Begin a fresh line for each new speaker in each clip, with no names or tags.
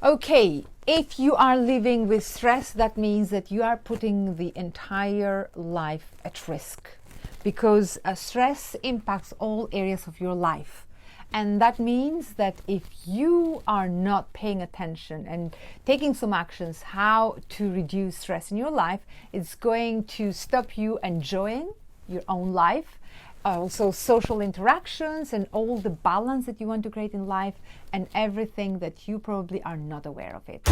Okay, if you are living with stress, that means that you are putting the entire life at risk, because stress impacts all areas of your life. And that means that if you are not paying attention and taking some actions how to reduce stress in your life, it's going to stop you enjoying your own life, also social interactions and all the balance that you want to create in life, and everything that you probably are not aware of it.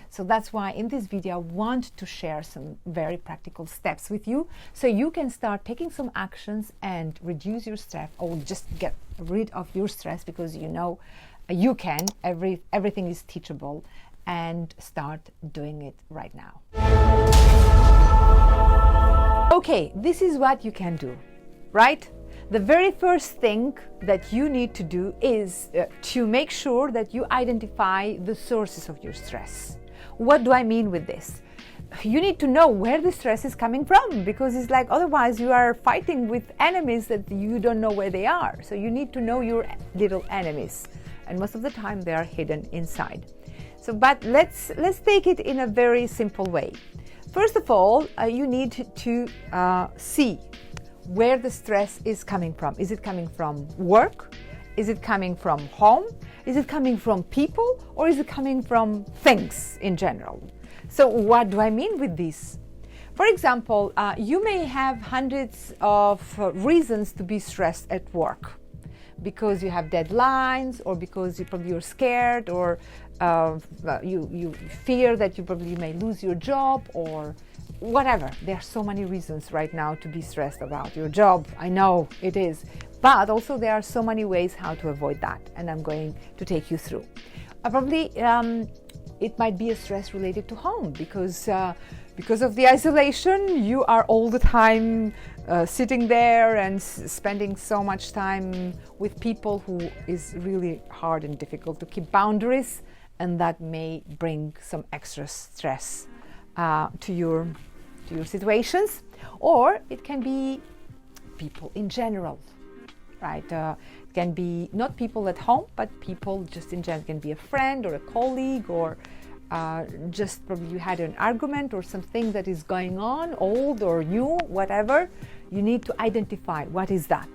So that's why in this video I want to share some very practical steps with you, so you can start taking some actions and reduce your stress, or just get rid of your stress, because you know you can. Everything is teachable, and start doing it right now. Okay, this is what you can do, right? The very first thing that you need to do is to make sure that you identify the sources of your stress. What do I mean with this? You need to know where the stress is coming from, because it's like otherwise you are fighting with enemies that you don't know where they are. So you need to know your little enemies, and most of the time they are hidden inside. So, but let's take it in a very simple way. First of all, you need to see where the stress is coming from. Is it coming from work? Is it coming from home? Is it coming from people? Or is it coming from things in general? So what do I mean with this? For example, you may have hundreds of reasons to be stressed at work, because you have deadlines, or because you're scared, or you fear that you probably may lose your job, or whatever. There are so many reasons right now to be stressed about your job. I know it is, but also there are so many ways how to avoid that, and I'm going to take you through. Probably it might be a stress related to home, because of the isolation, you are all the time sitting there and spending so much time with people who is really hard and difficult to keep boundaries, and that may bring some extra stress to your situations. Or it can be people in general, right? It can be not people at home, but people just in general. It can be a friend or a colleague, or just probably you had an argument or something that is going on, old or new, whatever. You need to identify what is that.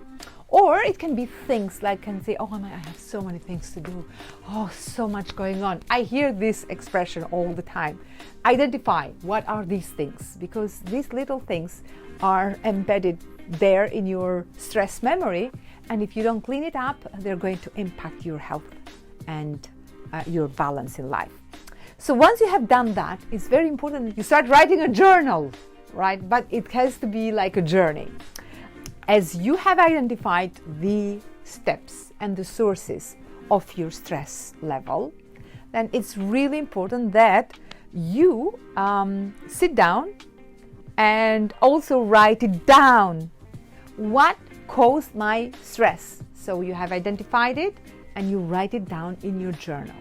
Or it can be things like, can say, oh, I have so many things to do. Oh, so much going on. I hear this expression all the time. Identify what are these things, because these little things are embedded there in your stress memory, and if you don't clean it up, they're going to impact your health and your balance in life. So once you have done that, it's very important that you start writing a journal, right? But it has to be like a journey. As you have identified the steps and the sources of your stress level, then it's really important that you sit down and also write it down. What caused my stress? So you have identified it and you write it down in your journal.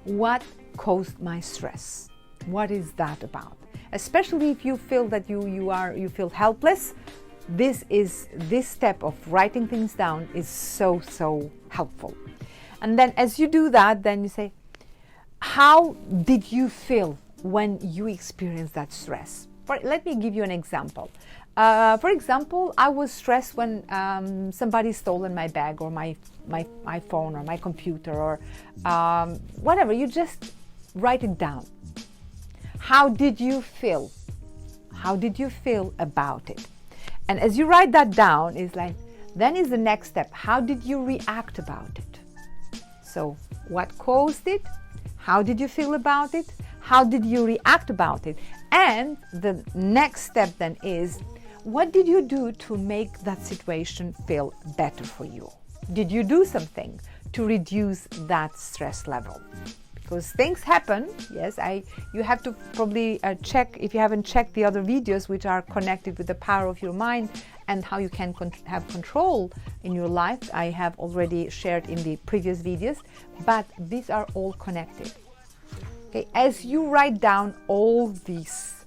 What caused my stress? What is that about? Especially if you feel that you feel helpless, this step of writing things down is so helpful. And then as you do that, then you say, how did you feel when you experienced that stress? Let me give you an example. For example, I was stressed when somebody stolen my bag, or my phone, or my computer, or whatever. You just write it down. How did you feel? How did you feel about it? And as you write that down, it's like, then is the next step. How did you react about it? So what caused it? How did you feel about it? How did you react about it? And the next step then is, what did you do to make that situation feel better for you? Did you do something to reduce that stress level? Because things happen. Yes, you have to probably check, if you haven't checked the other videos which are connected with the power of your mind and how you can have control in your life. I have already shared in the previous videos, but these are all connected. Okay, as you write down all these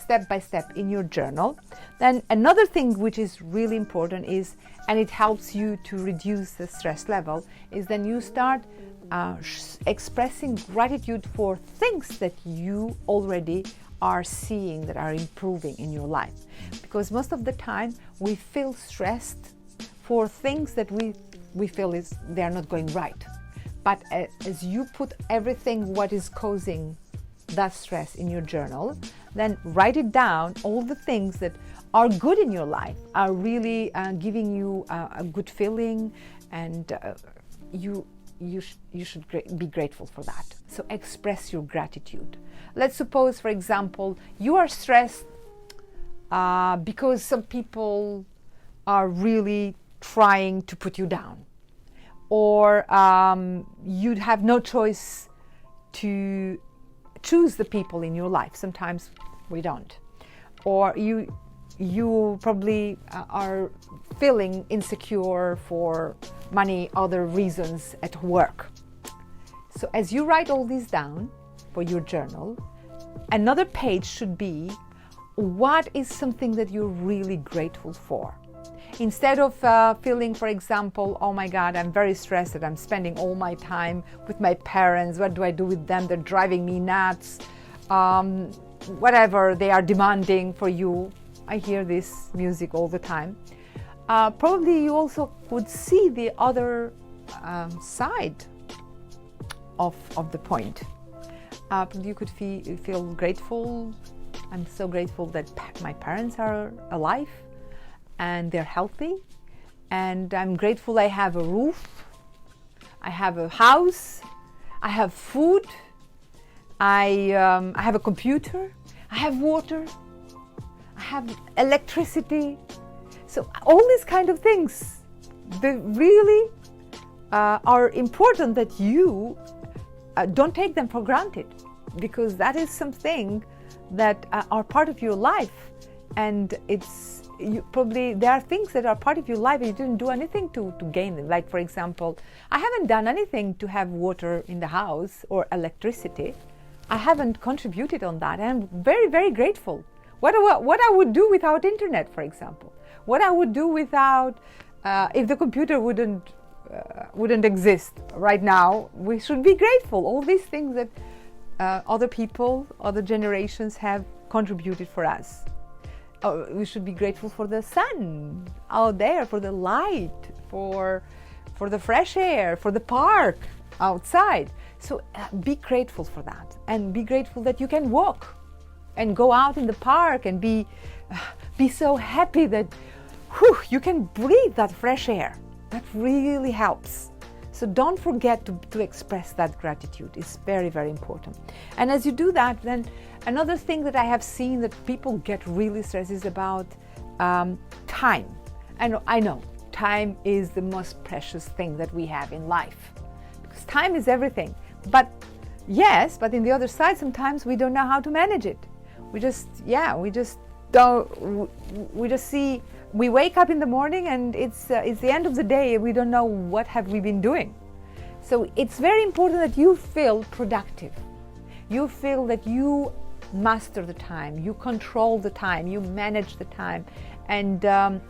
step by step in your journal. Then another thing which is really important is, and it helps you to reduce the stress level, is then you start expressing gratitude for things that you already are seeing that are improving in your life. Because most of the time we feel stressed for things that we feel they are not going right. But as you put everything what is causing that stress in your journal, then write it down, all the things that are good in your life, are really giving you a good feeling, and you should be grateful for that. So express your gratitude. Let's suppose, for example, you are stressed because some people are really trying to put you down, or you'd have no choice to choose the people in your life. Sometimes we don't. Or you probably are feeling insecure for many other reasons at work. So as you write all these down for your journal, another page should be what is something that you're really grateful for. Instead of feeling, for example, oh my God, I'm very stressed that I'm spending all my time with my parents. What do I do with them? They're driving me nuts. Whatever they are demanding for you. I hear this music all the time. Probably you also would see the other side of the point. You could feel grateful. I'm so grateful that my parents are alive and they're healthy, and I'm grateful I have a roof, I have a house, I have food, I have a computer, I have water, I have electricity. So all these kind of things, they really are important that you don't take them for granted, because that is something that are part of your life, and there are things that are part of your life and you didn't do anything to gain them. Like, for example, I haven't done anything to have water in the house or electricity. I haven't contributed on that, and I'm very, very grateful. What I would do without internet, for example, what I would do without if the computer wouldn't exist right now. We should be grateful. All these things that other people, other generations have contributed for us. We should be grateful for the sun out there, for the light, for the fresh air, for the park outside. So be grateful for that, and be grateful that you can walk and go out in the park and be so happy that you can breathe that fresh air. That really helps. So don't forget to express that gratitude. It's very, very important. And as you do that, then another thing that I have seen that people get really stressed is about time. And I know time is the most precious thing that we have in life, because time is everything. But yes, but in the other side, sometimes we don't know how to manage it. We wake up in the morning and it's the end of the day and we don't know what have we been doing. So it's very important that you feel productive. You feel that you master the time, you control the time, you manage the time, and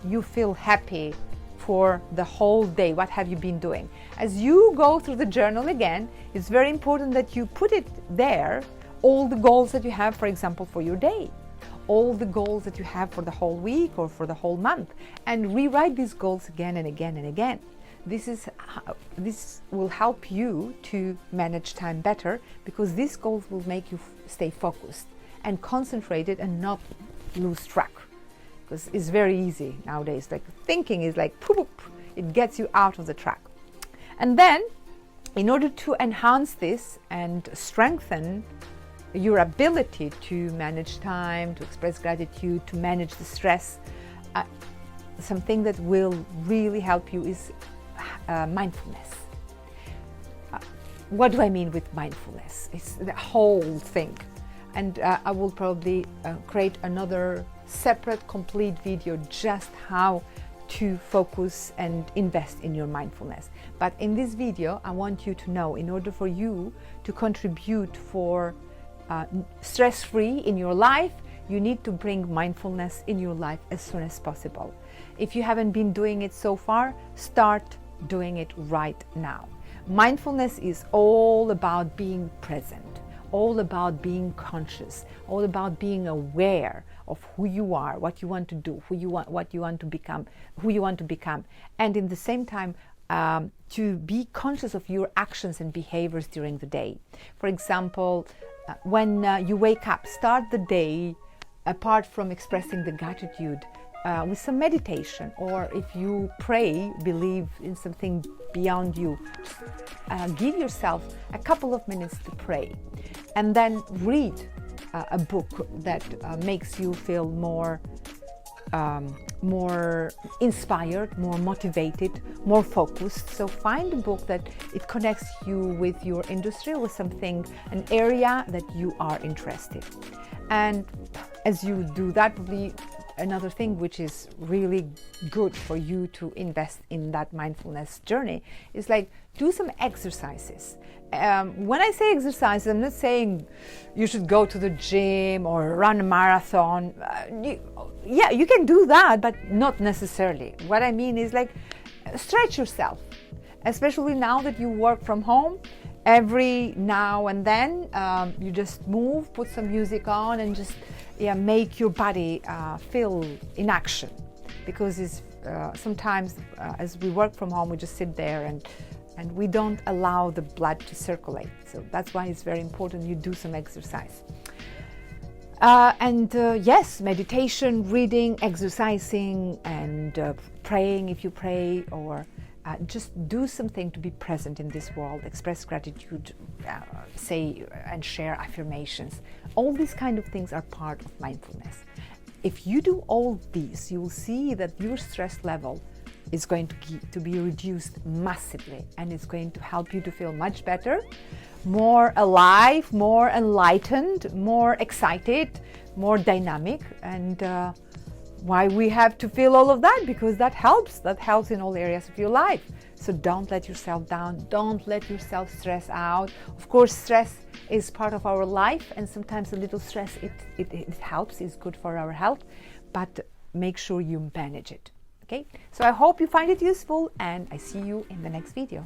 you feel happy for the whole day. What have you been doing? As you go through the journal again, it's very important that you put it there, all the goals that you have, for example, for your day, all the goals that you have for the whole week or for the whole month, and rewrite these goals again and again and again. This will help you to manage time better, because these goals will make you stay focused and concentrated and not lose track, because it's very easy nowadays. Like thinking is like poof, it gets you out of the track. And then in order to enhance this and strengthen your ability to manage time, to express gratitude, to manage the stress, something that will really help you is mindfulness. What do I mean with mindfulness? It's the whole thing. And I will probably create another separate, complete video just how to focus and invest in your mindfulness. But in this video, I want you to know, in order for you to contribute for stress-free in your life, you need to bring mindfulness in your life as soon as possible. If you haven't been doing it so far, start doing it right now. Mindfulness is all about being present, all about being conscious, all about being aware of who you are, what you want to do, what you want to become, who you want to become, and in the same time to be conscious of your actions and behaviors during the day. For example, when you wake up, start the day, apart from expressing the gratitude, with some meditation, or if you pray, believe in something beyond you, give yourself a couple of minutes to pray, and then read a book that makes you feel more inspired, more motivated, more focused. So find a book that it connects you with your industry, with something, an area that you are interested. And as you do that, probably another thing which is really good for you to invest in that mindfulness journey is like do some exercises. When I say exercise, I'm not saying you should go to the gym or run a marathon. Yeah, you can do that, but not necessarily. What I mean is like stretch yourself, especially now that you work from home. Every now and then you just move, put some music on, and just make your body feel in action, because it's, sometimes as we work from home we just sit there and we don't allow the blood to circulate. So that's why it's very important you do some exercise. Yes, meditation, reading, exercising, and praying if you pray, or just do something to be present in this world, express gratitude, say and share affirmations. All these kind of things are part of mindfulness. If you do all these, you will see that your stress level is going to be reduced massively, and it's going to help you to feel much better, more alive, more enlightened, more excited, more dynamic. And why we have to feel all of that? Because that helps in all areas of your life. So don't let yourself down, don't let yourself stress out. Of course, stress is part of our life, and sometimes a little stress it helps, is good for our health, but make sure you manage it. Okay, so I hope you find it useful, and I see you in the next video.